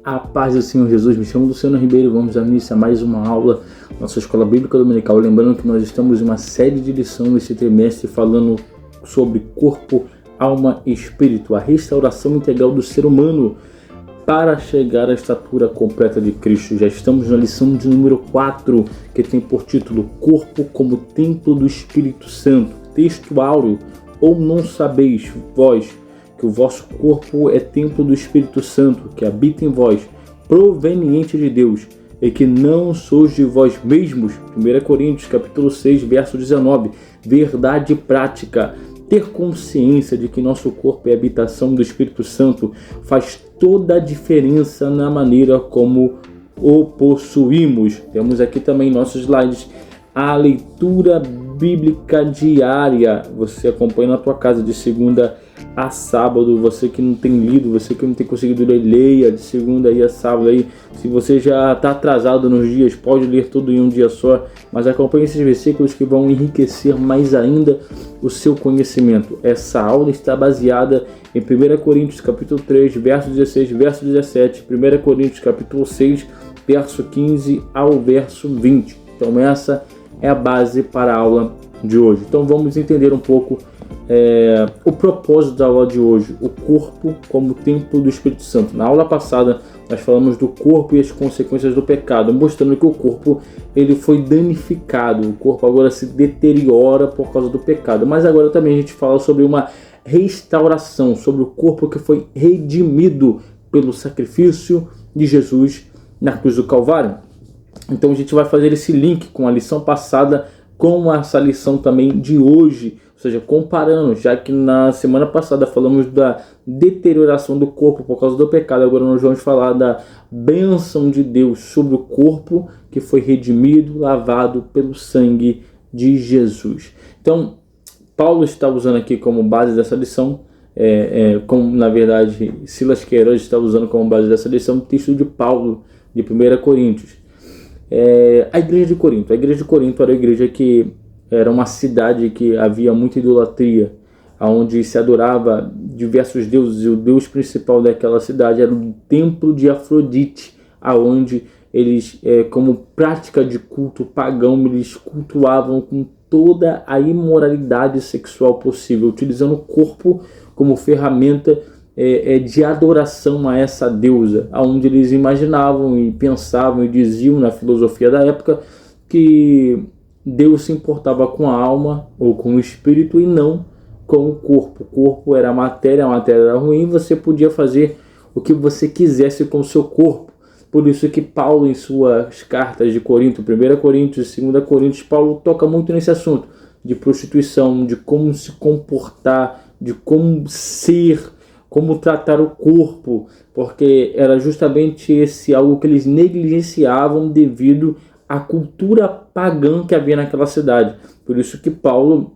A paz do Senhor Jesus, me chamo Luciano Ribeiro, vamos dar início a mais uma aula na nossa Escola Bíblica Dominical. Lembrando que nós estamos em uma série de lições nesse trimestre falando sobre corpo, alma e espírito, a restauração integral do ser humano para chegar à estatura completa de Cristo. Já estamos na lição de número 4, que tem por título Corpo como Templo do Espírito Santo. Texto áureo: ou não sabeis vós que o vosso corpo é templo do Espírito Santo, que habita em vós, proveniente de Deus, e que não sois de vós mesmos? 1 Coríntios capítulo 6, verso 19. Verdade prática. Ter consciência de que nosso corpo é habitação do Espírito Santo faz toda a diferença na maneira como o possuímos. Temos aqui também nossos slides a leitura bíblica diária. Você acompanha na tua casa de segunda a sábado. Você que não tem lido, você que não tem conseguido ler, leia de segunda a sábado aí. Se você já está atrasado nos dias, pode ler tudo em um dia só, mas acompanhe esses versículos que vão enriquecer mais ainda o seu conhecimento. Essa aula está baseada em 1 Coríntios capítulo 3, verso 16, verso 17, 1 Coríntios capítulo 6, verso 15 ao verso 20. Então essa é a base para a aula de hoje. Então vamos entender um pouco o propósito da aula de hoje, o corpo como templo do Espírito Santo. Na aula passada nós falamos do corpo e as consequências do pecado, mostrando que o corpo ele foi danificado, o corpo agora se deteriora por causa do pecado. Mas agora também a gente fala sobre uma restauração, sobre o corpo que foi redimido pelo sacrifício de Jesus na cruz do Calvário. Então a gente vai fazer esse link com a lição passada com essa lição também de hoje, ou seja, comparando, já que na semana passada falamos da deterioração do corpo por causa do pecado, agora nós vamos falar da bênção de Deus sobre o corpo que foi redimido, lavado pelo sangue de Jesus. Então, Paulo está usando aqui como base dessa lição, como na verdade Silas Queiroz está usando como base dessa lição, o texto de Paulo, de 1 Coríntios. A igreja de Corinto era a igreja que era uma cidade que havia muita idolatria, onde se adorava diversos deuses, e o deus principal daquela cidade era o templo de Afrodite, aonde eles, como prática de culto pagão, eles cultuavam com toda a imoralidade sexual possível, utilizando o corpo como ferramenta de adoração a essa deusa, onde eles imaginavam e pensavam e diziam na filosofia da época que Deus se importava com a alma ou com o espírito e não com o corpo. O corpo era a matéria era ruim, você podia fazer o que você quisesse com o seu corpo. Por isso que Paulo, em suas cartas de Corinto, 1 Coríntios e 2 Coríntios, Paulo toca muito nesse assunto de prostituição, de como se comportar, de como ser, como tratar o corpo, porque era justamente esse algo que eles negligenciavam devido à cultura pagã que havia naquela cidade. Por isso que Paulo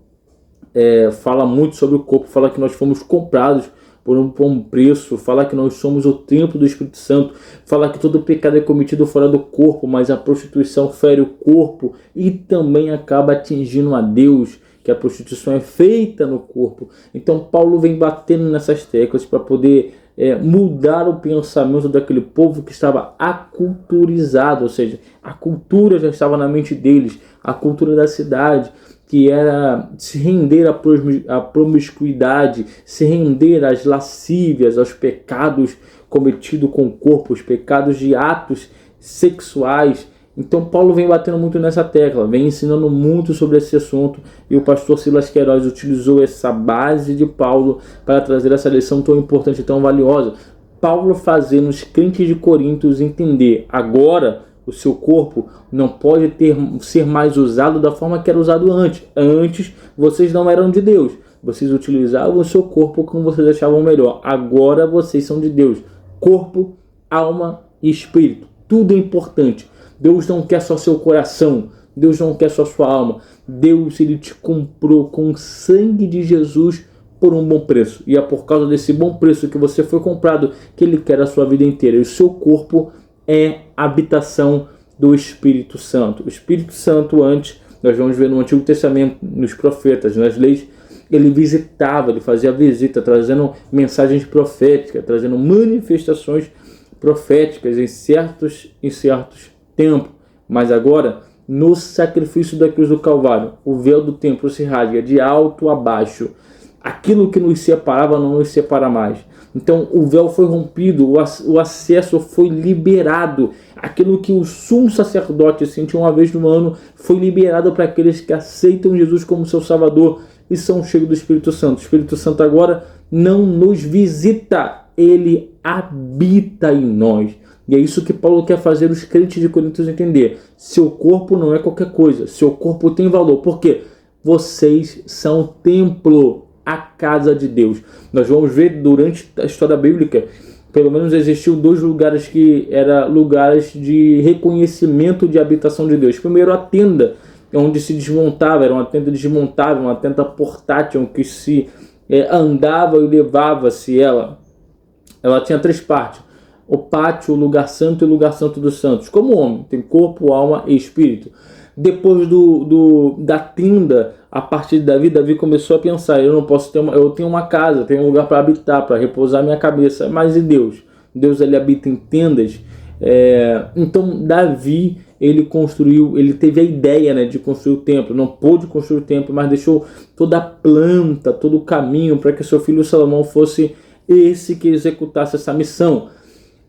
fala muito sobre o corpo, fala que nós fomos comprados por um bom preço, fala que nós somos o templo do Espírito Santo, fala que todo pecado é cometido fora do corpo, mas a prostituição fere o corpo e também acaba atingindo a Deus, que a prostituição é feita no corpo. Então Paulo vem batendo nessas teclas para poder mudar o pensamento daquele povo que estava aculturizado, ou seja, a cultura já estava na mente deles, a cultura da cidade, que era se render à promiscuidade, se render às lascívias, aos pecados cometidos com o corpo, os pecados de atos sexuais. Então Paulo vem batendo muito nessa tecla, vem ensinando muito sobre esse assunto, e o pastor Silas Queiroz utilizou essa base de Paulo para trazer essa lição tão importante e tão valiosa. Paulo fazendo os crentes de Corinto entender: agora o seu corpo não pode ser mais usado da forma que era usado antes. Antes vocês não eram de Deus, vocês utilizavam o seu corpo como vocês achavam melhor. Agora vocês são de Deus. Corpo, alma e espírito, tudo é importante. Deus não quer só seu coração, Deus não quer só sua alma. Deus, ele te comprou com o sangue de Jesus por um bom preço. E é por causa desse bom preço que você foi comprado que ele quer a sua vida inteira. E o seu corpo é a habitação do Espírito Santo. O Espírito Santo, antes, nós vamos ver no Antigo Testamento, nos profetas, nas leis, ele visitava, ele fazia visita, trazendo mensagens proféticas, trazendo manifestações proféticas em certos tempos, mas agora, no sacrifício da cruz do Calvário, o véu do templo se rasga de alto a baixo. Aquilo que nos separava não nos separa mais. Então o véu foi rompido, o acesso foi liberado. Aquilo que o sumo sacerdote sentia uma vez no ano foi liberado para aqueles que aceitam Jesus como seu Salvador e são cheios do Espírito Santo. O Espírito Santo agora não nos visita, ele habita em nós. E é isso que Paulo quer fazer os crentes de Coríntios entender. Seu corpo não é qualquer coisa, seu corpo tem valor. Por quê? Vocês são o templo, a casa de Deus. Nós vamos ver durante a história bíblica, pelo menos existiu 2 lugares que eram lugares de reconhecimento de habitação de Deus. Primeiro, a tenda, onde se desmontava, era uma tenda desmontável, uma tenda portátil, que se andava e levava-se ela. Ela tinha 3 partes. O pátio, o lugar santo e o lugar santo dos santos. Como homem, tem corpo, alma e espírito. Depois da tenda, a partir de Davi começou a pensar, eu tenho uma casa, tenho um lugar para habitar, para repousar minha cabeça, mas e Deus? Deus, ele habita em tendas. Então Davi, ele teve a ideia, de construir o templo. Não pôde construir o templo, mas deixou toda a planta, todo o caminho para que seu filho Salomão fosse esse que executasse essa missão.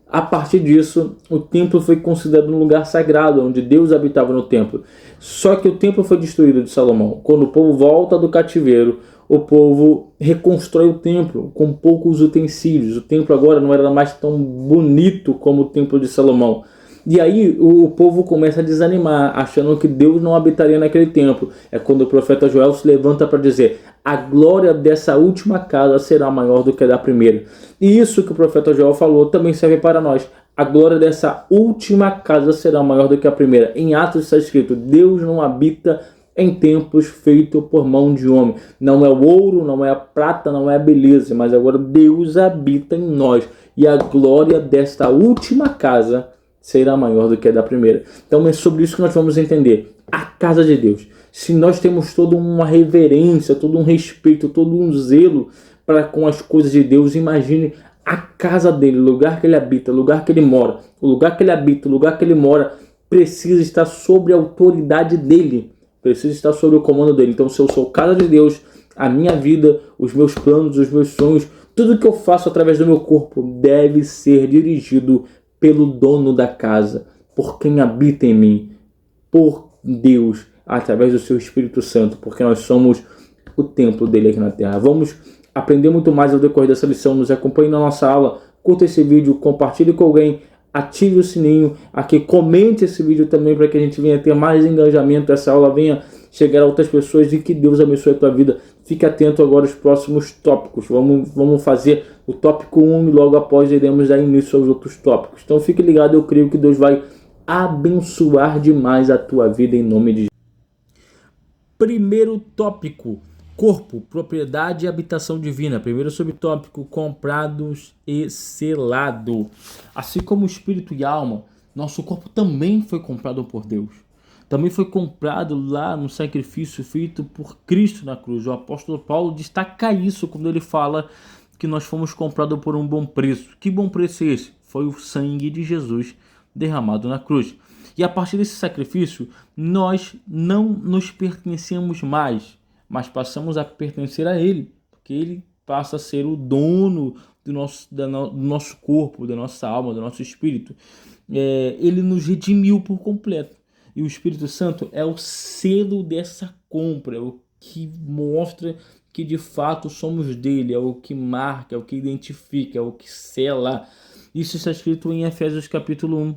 A partir disso, o templo foi considerado um lugar sagrado, onde Deus habitava no templo. Só que o templo foi destruído de Salomão. Quando o povo volta do cativeiro, o povo reconstrói o templo com poucos utensílios. O templo agora não era mais tão bonito como o templo de Salomão. E aí o povo começa a desanimar, achando que Deus não habitaria naquele templo. É quando o profeta Joel se levanta para dizer: a glória dessa última casa será maior do que a da primeira. E isso que o profeta Joel falou também serve para nós. A glória dessa última casa será maior do que a primeira. Em Atos está escrito: Deus não habita em templos feitos por mão de homem. Não é o ouro, não é a prata, não é a beleza, mas agora Deus habita em nós. E a glória desta última casa será maior do que a da primeira. Então é sobre isso que nós vamos entender. A casa de Deus. Se nós temos toda uma reverência, todo um respeito, todo um zelo para com as coisas de Deus, imagine a casa dele, o lugar que ele habita, o lugar que ele mora. O lugar que ele habita, o lugar que ele mora precisa estar sob a autoridade dele. Precisa estar sob o comando dele. Então, se eu sou casa de Deus, a minha vida, os meus planos, os meus sonhos, tudo que eu faço através do meu corpo deve ser dirigido pelo dono da casa, por quem habita em mim, por Deus, através do seu Espírito Santo, porque nós somos o templo dele aqui na terra. Vamos aprender muito mais ao decorrer dessa lição. Nos acompanhe na nossa aula, curta esse vídeo, compartilhe com alguém, ative o sininho aqui, comente esse vídeo também para que a gente venha ter mais engajamento, essa aula venha chegar a outras pessoas e que Deus abençoe a tua vida. Fique atento agora aos próximos tópicos. Vamos fazer o tópico 1 e logo após iremos dar início aos outros tópicos. Então fique ligado, eu creio que Deus vai abençoar demais a tua vida em nome de Jesus. Primeiro tópico: corpo, propriedade e habitação divina. Primeiro subtópico: comprados e selado. Assim como o espírito e alma, nosso corpo também foi comprado por Deus. Também foi comprado lá no sacrifício feito por Cristo na cruz. O apóstolo Paulo destaca isso quando ele fala que nós fomos comprados por um bom preço. Que bom preço é esse? Foi o sangue de Jesus derramado na cruz. E a partir desse sacrifício, nós não nos pertencemos mais, mas passamos a pertencer a Ele, porque Ele passa a ser o dono do nosso corpo, da nossa alma, do nosso espírito. Ele nos redimiu por completo. E o Espírito Santo é o selo dessa compra, é o que mostra que de fato somos dele, é o que marca, é o que identifica, é o que sela. Isso está escrito em Efésios capítulo 1,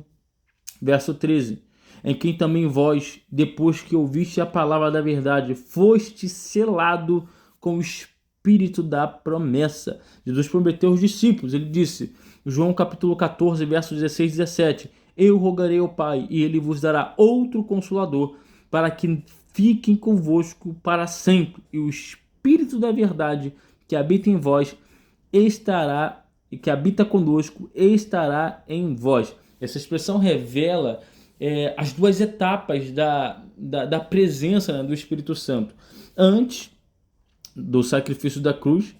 verso 13. Em quem também vós, depois que ouviste a palavra da verdade, foste selado com o Espírito da promessa. Jesus prometeu aos discípulos, ele disse, João capítulo 14, verso 16 e 17, eu rogarei ao Pai, e ele vos dará outro Consolador, para que fiquem convosco para sempre. E o Espírito da verdade, que habita em vós, estará, e que habita conosco, estará em vós. Essa expressão revela as duas etapas da presença, do Espírito Santo. Antes do sacrifício da cruz,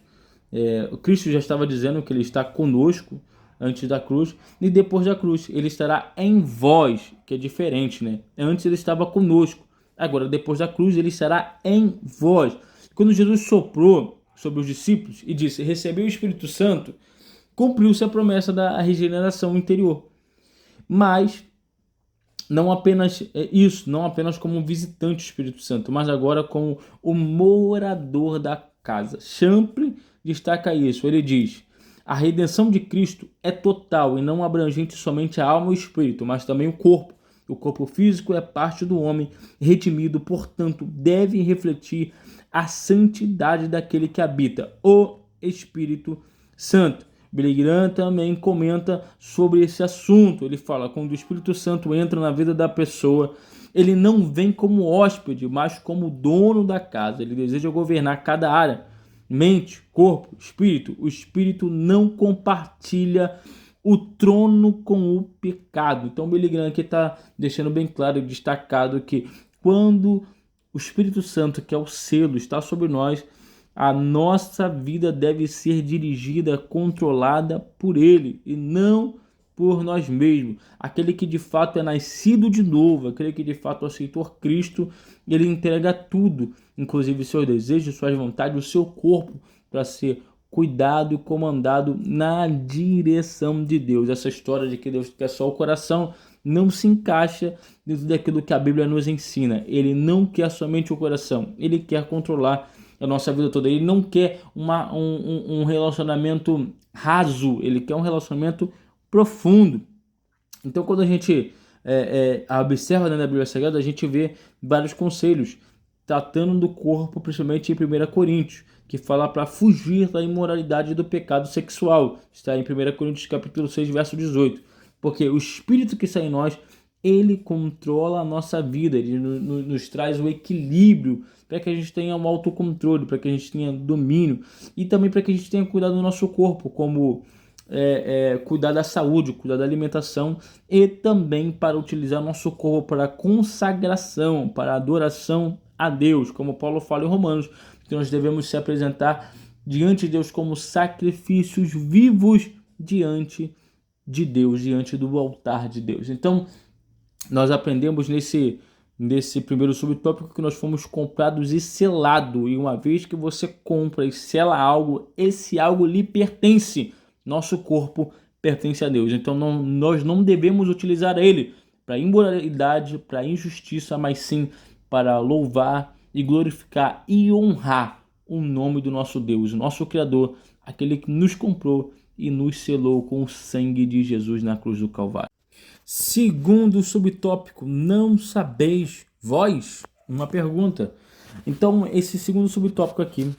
o Cristo já estava dizendo que ele está conosco, antes da cruz, e depois da cruz. Ele estará em vós, que é diferente, né? Antes ele estava conosco. Agora, depois da cruz, ele estará em vós. Quando Jesus soprou sobre os discípulos e disse, recebeu o Espírito Santo, cumpriu-se a promessa da regeneração interior. Mas não apenas isso, não apenas como visitante do Espírito Santo, mas agora como o morador da casa. Champlin destaca isso. Ele diz, a redenção de Cristo é total e não abrangente somente a alma e o espírito, mas também o corpo. O corpo físico é parte do homem redimido, portanto, deve refletir a santidade daquele que habita, o Espírito Santo. Billy Graham também comenta sobre esse assunto. Ele fala, quando o Espírito Santo entra na vida da pessoa, ele não vem como hóspede, mas como dono da casa. Ele deseja governar cada área, mente, corpo, espírito. O Espírito não compartilha o trono com o pecado. Então, Billy Graham aqui está deixando bem claro e destacado que quando o Espírito Santo, que é o selo, está sobre nós, a nossa vida deve ser dirigida, controlada por Ele e não por nós mesmos. Aquele que de fato é nascido de novo, aquele que de fato aceitou Cristo, ele entrega tudo, inclusive seus desejos, suas vontades, o seu corpo, para ser cuidado e comandado na direção de Deus. Essa história de que Deus quer só o coração não se encaixa dentro daquilo que a Bíblia nos ensina. Ele não quer somente o coração, ele quer controlar a nossa vida toda. Ele não quer um relacionamento raso, ele quer um relacionamento profundo. Então, quando a gente observa dentro da Bíblia Sagrada, a gente vê vários conselhos tratando do corpo, principalmente em 1 Coríntios, que fala para fugir da imoralidade e do pecado sexual. Está em 1 Coríntios capítulo 6, verso 18. Porque o Espírito que está em nós, ele controla a nossa vida, ele nos traz o equilíbrio para que a gente tenha um autocontrole, para que a gente tenha domínio e também para que a gente tenha cuidado do nosso corpo, como cuidar da saúde, cuidar da alimentação e também para utilizar nosso corpo para consagração, para adoração a Deus, como Paulo fala em Romanos, que nós devemos se apresentar diante de Deus como sacrifícios vivos diante de Deus, diante do altar de Deus. Então, nós aprendemos nesse primeiro subtópico que nós fomos comprados e selados, e uma vez que você compra e sela algo, esse algo lhe pertence. Nosso corpo pertence a Deus, então nós não devemos utilizar ele para imoralidade, para injustiça, mas sim para louvar e glorificar e honrar o nome do nosso Deus, o nosso Criador, aquele que nos comprou e nos selou com o sangue de Jesus na cruz do Calvário. Segundo subtópico, não sabeis vós? Uma pergunta. Então, esse segundo subtópico aqui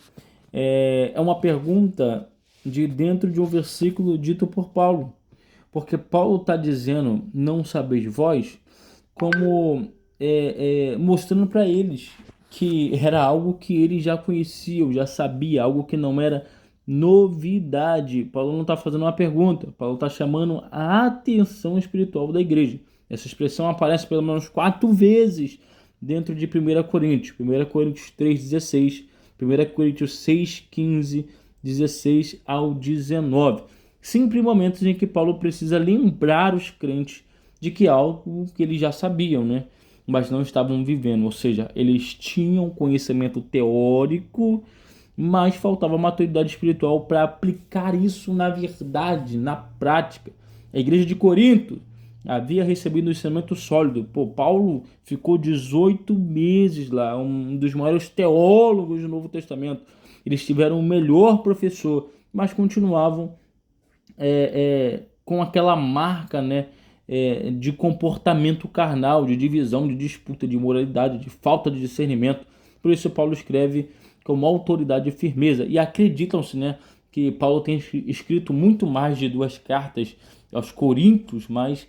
é uma pergunta de dentro de um versículo dito por Paulo. Porque Paulo está dizendo, não sabeis vós, como mostrando para eles que era algo que eles já conheciam, já sabia, algo que não era novidade. Paulo não está fazendo uma pergunta, Paulo está chamando a atenção espiritual da igreja. Essa expressão aparece pelo menos 4 vezes dentro de 1 Coríntios. 1 Coríntios 3,16, 1 Coríntios 6,15, 16 ao 19. Sempre momentos em que Paulo precisa lembrar os crentes de que algo que eles já sabiam, né? Mas não estavam vivendo. Ou seja, eles tinham conhecimento teórico, mas faltava maturidade espiritual para aplicar isso na verdade, na prática. A igreja de Corinto havia recebido um ensinamento sólido. Paulo ficou 18 meses lá, um dos maiores teólogos do Novo Testamento. Eles tiveram o melhor professor, mas continuavam com aquela marca, né, de comportamento carnal, de divisão, de disputa, de imoralidade, de falta de discernimento. Por isso Paulo escreve com uma autoridade e firmeza. E acreditam-se, né, que Paulo tem escrito muito mais de 2 cartas aos Coríntios, mas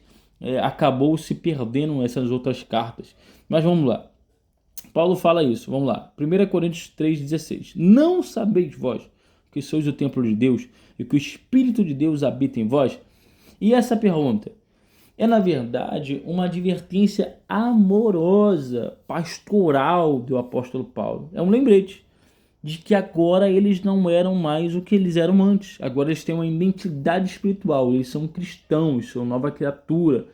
acabou se perdendo essas outras cartas. Mas vamos lá. Paulo fala isso, vamos lá. 1 Coríntios 3,16. Não sabeis vós que sois o templo de Deus e que o Espírito de Deus habita em vós? E essa pergunta é, na verdade, uma advertência amorosa, pastoral do apóstolo Paulo. É um lembrete. de que agora eles não eram mais o que eles eram antes. Agora eles têm uma identidade espiritual, eles são cristãos, são nova criatura.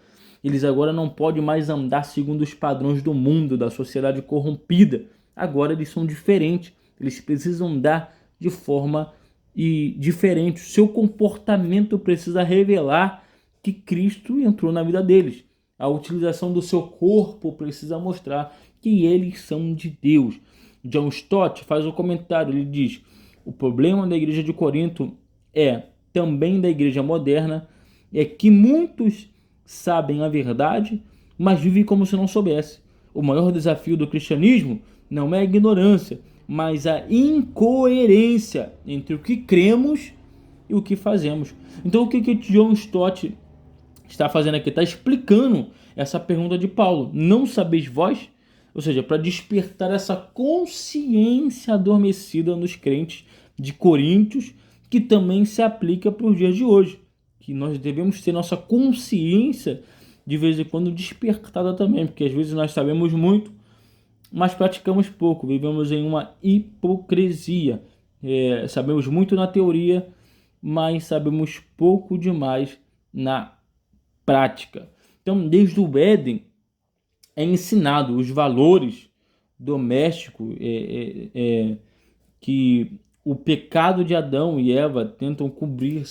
Eles agora não podem mais andar segundo os padrões do mundo, da sociedade corrompida. Agora eles são diferentes, eles precisam andar de forma diferente. O seu comportamento precisa revelar que Cristo entrou na vida deles. A utilização do seu corpo precisa mostrar que eles são de Deus. John Stott faz um comentário, ele diz: o problema da igreja de Corinto também da igreja moderna, é que muitos sabem a verdade, mas vivem como se não soubesse. O maior desafio do cristianismo não é a ignorância, mas a incoerência entre o que cremos e o que fazemos. Então o que John Stott está fazendo aqui? Está explicando essa pergunta de Paulo. Não sabeis vós? Ou seja, para despertar essa consciência adormecida nos crentes de Coríntios, que também se aplica para os dias de hoje. Que nós devemos ter nossa consciência de vez em quando despertada também, porque às vezes nós sabemos muito, mas praticamos pouco, vivemos em uma hipocrisia. Sabemos muito na teoria, mas sabemos pouco demais na prática. Então, desde o Éden, é ensinado os valores domésticos que o pecado de Adão e Eva tentam cobrir.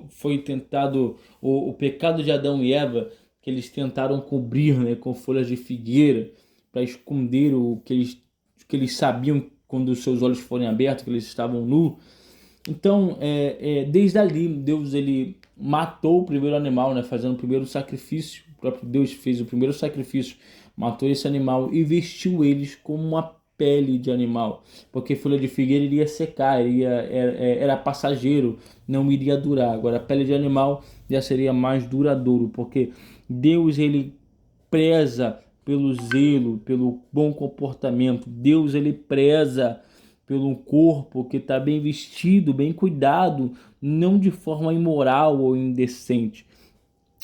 Foi tentado o pecado de Adão e Eva, que eles tentaram cobrir, né, com folhas de figueira, para esconder o que eles sabiam quando os seus olhos forem abertos, que eles estavam nus. Então, desde ali, Deus ele matou o primeiro animal, né, fazendo o primeiro sacrifício. O próprio Deus fez o primeiro sacrifício, matou esse animal e vestiu eles com uma pele de animal, porque folha de figueira iria secar, era passageiro, não iria durar. Agora a pele de animal já seria mais duradouro, porque Deus ele preza pelo zelo, pelo bom comportamento. Deus ele preza pelo corpo que está bem vestido, bem cuidado, não de forma imoral ou indecente.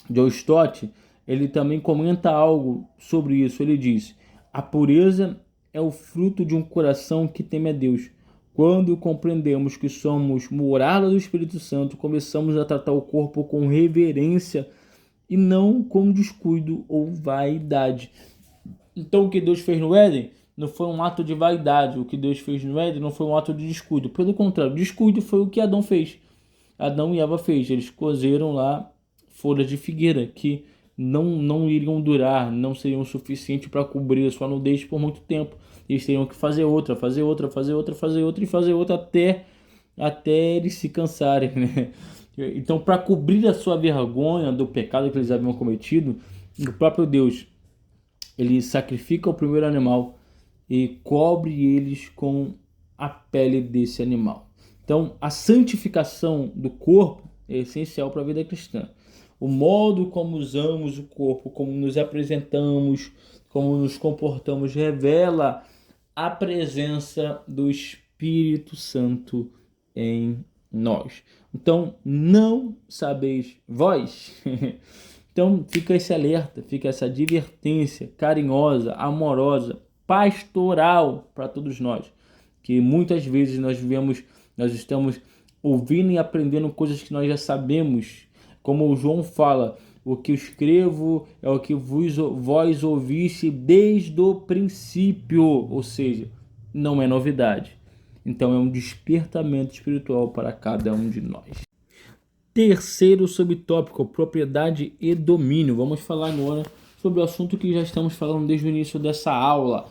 John Stott ele também comenta algo sobre isso. Ele diz: a pureza é o fruto de um coração que teme a Deus. Quando compreendemos que somos morada do Espírito Santo, começamos a tratar o corpo com reverência e não com descuido ou vaidade. Então o que Deus fez no Éden não foi um ato de vaidade. O que Deus fez no Éden não foi um ato de descuido. Pelo contrário, descuido foi o que Adão fez. Adão e Eva fez. Eles cozeram lá folhas de figueira que não iriam durar, não seriam suficientes para cobrir a sua nudez por muito tempo. Eles teriam que fazer outra até eles se cansarem, né? Então, para cobrir a sua vergonha do pecado que eles haviam cometido, o próprio Deus ele sacrifica o primeiro animal e cobre eles com a pele desse animal. Então, a santificação do corpo é essencial para a vida cristã. O modo como usamos o corpo, como nos apresentamos, como nos comportamos, revela a presença do Espírito Santo em nós. Então, não sabeis vós? Então, fica esse alerta, fica essa advertência carinhosa, amorosa, pastoral para todos nós, que muitas vezes nós estamos ouvindo e aprendendo coisas que nós já sabemos. Como o João fala, o que eu escrevo é o que vós ouviste desde o princípio, ou seja, não é novidade. Então é um despertamento espiritual para cada um de nós. Terceiro subtópico, propriedade e domínio. Vamos falar agora sobre o assunto que já estamos falando desde o início dessa aula.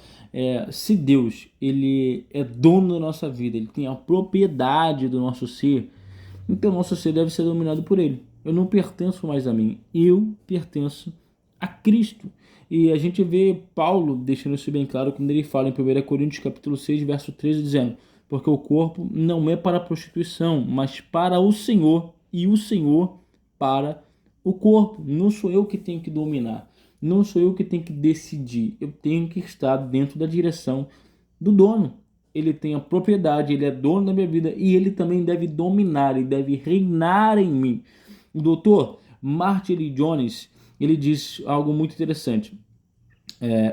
Se Deus ele é dono da nossa vida, ele tem a propriedade do nosso ser, então nosso ser deve ser dominado por ele. Eu não pertenço mais a mim, eu pertenço a Cristo. E a gente vê Paulo deixando isso bem claro quando ele fala em 1 Coríntios capítulo 6, verso 13, dizendo: porque o corpo não é para a prostituição, mas para o Senhor, e o Senhor para o corpo. Não sou eu que tenho que dominar, não sou eu que tenho que decidir, eu tenho que estar dentro da direção do dono. Ele tem a propriedade, ele é dono da minha vida e ele também deve dominar, ele deve reinar em mim. O doutor Martin Lloyd Jones, ele diz algo muito interessante.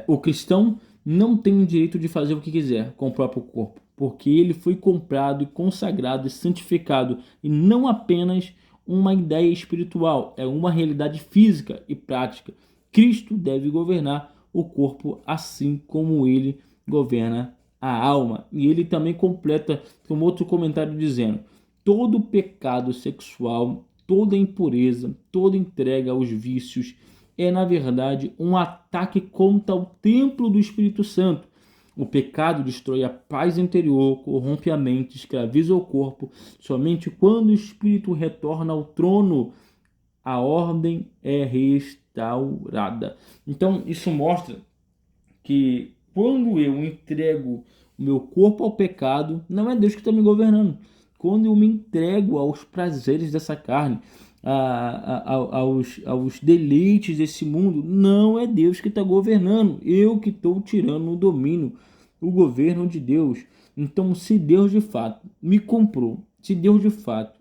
O cristão não tem o direito de fazer o que quiser com o próprio corpo. porque ele foi comprado e consagrado e santificado, e não apenas uma ideia espiritual, é uma realidade física e prática. Cristo deve governar o corpo assim como ele governa a alma. E ele também completa com outro comentário dizendo: todo pecado sexual, toda impureza, toda entrega aos vícios é, na verdade, um ataque contra o templo do Espírito Santo. O pecado destrói a paz interior, corrompe a mente, escraviza o corpo. Somente quando o espírito retorna ao trono, a ordem é restaurada. Então, isso mostra que quando eu entrego o meu corpo ao pecado, não é Deus que está me governando. Quando eu me entrego aos prazeres dessa carne, aos deleites desse mundo, não é Deus que está governando. Eu que estou tirando o domínio, o governo de Deus. Então, se Deus de fato me comprou, se Deus de fato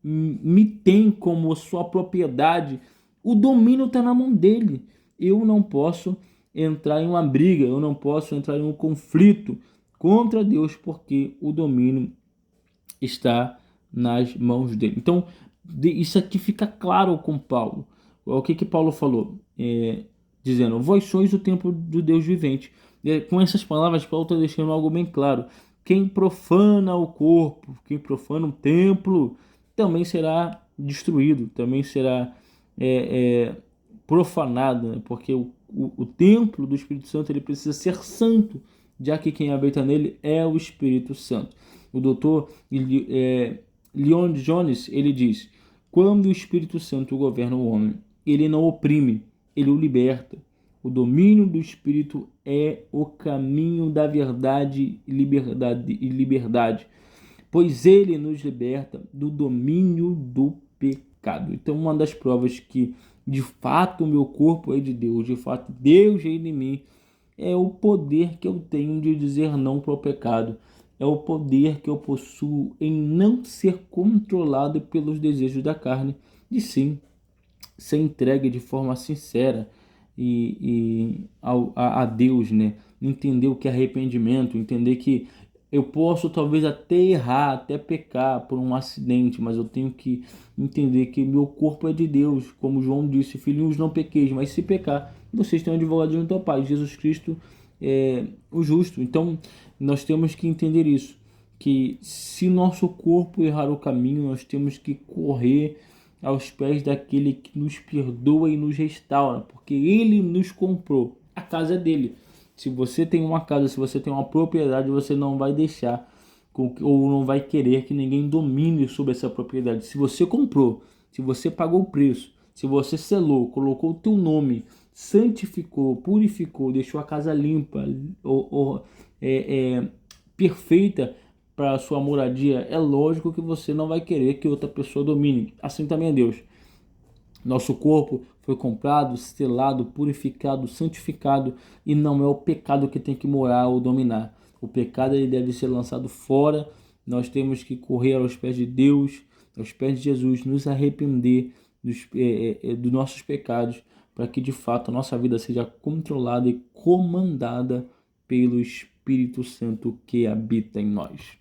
me tem como sua propriedade, o domínio está na mão dele. Eu não posso entrar em uma briga, eu não posso entrar em um conflito contra Deus, porque o domínio está nas mãos dele. Então, isso aqui fica claro com Paulo. O que Paulo falou? Dizendo: vós sois o templo do Deus vivente. Com essas palavras, Paulo está deixando algo bem claro. Quem profana o corpo, quem profana o templo, também será destruído, também será profanado, né? Porque o templo do Espírito Santo ele precisa ser santo, já que quem habita nele é o Espírito Santo. O doutor Leon Jones, ele diz: quando o Espírito Santo governa o homem, ele não oprime, ele o liberta. O domínio do Espírito é o caminho da verdade e liberdade, pois ele nos liberta do domínio do pecado. Então, uma das provas que de fato o meu corpo é de Deus, de fato Deus é em mim, é o poder que eu tenho de dizer não para o pecado. É o poder que eu possuo em não ser controlado pelos desejos da carne, e sim ser entregue de forma sincera a Deus, né? Entender o que é arrependimento, entender que eu posso talvez até errar, até pecar por um acidente, mas eu tenho que entender que meu corpo é de Deus, como João disse: filhinhos, não pequeis, mas se pecar, vocês têm um advogado junto ao Pai, Jesus Cristo é o justo. Então nós temos que entender isso, que se nosso corpo errar o caminho, nós temos que correr aos pés daquele que nos perdoa e nos restaura, porque ele nos comprou, a casa é dele. Se você tem uma casa, se você tem uma propriedade, você não vai deixar ou não vai querer que ninguém domine sobre essa propriedade. Se você comprou, se você pagou o preço, se você selou, colocou o teu nome, santificou, purificou, deixou a casa limpa, perfeita para a sua moradia, é lógico que você não vai querer que outra pessoa domine. Assim também é Deus. Nosso corpo foi comprado, selado, purificado, santificado, e não é o pecado que tem que morar ou dominar. O pecado ele deve ser lançado fora. Nós temos que correr aos pés de Deus, aos pés de Jesus, nos arrepender dos nossos pecados, para que de fato a nossa vida seja controlada e comandada pelo Espírito Santo que habita em nós.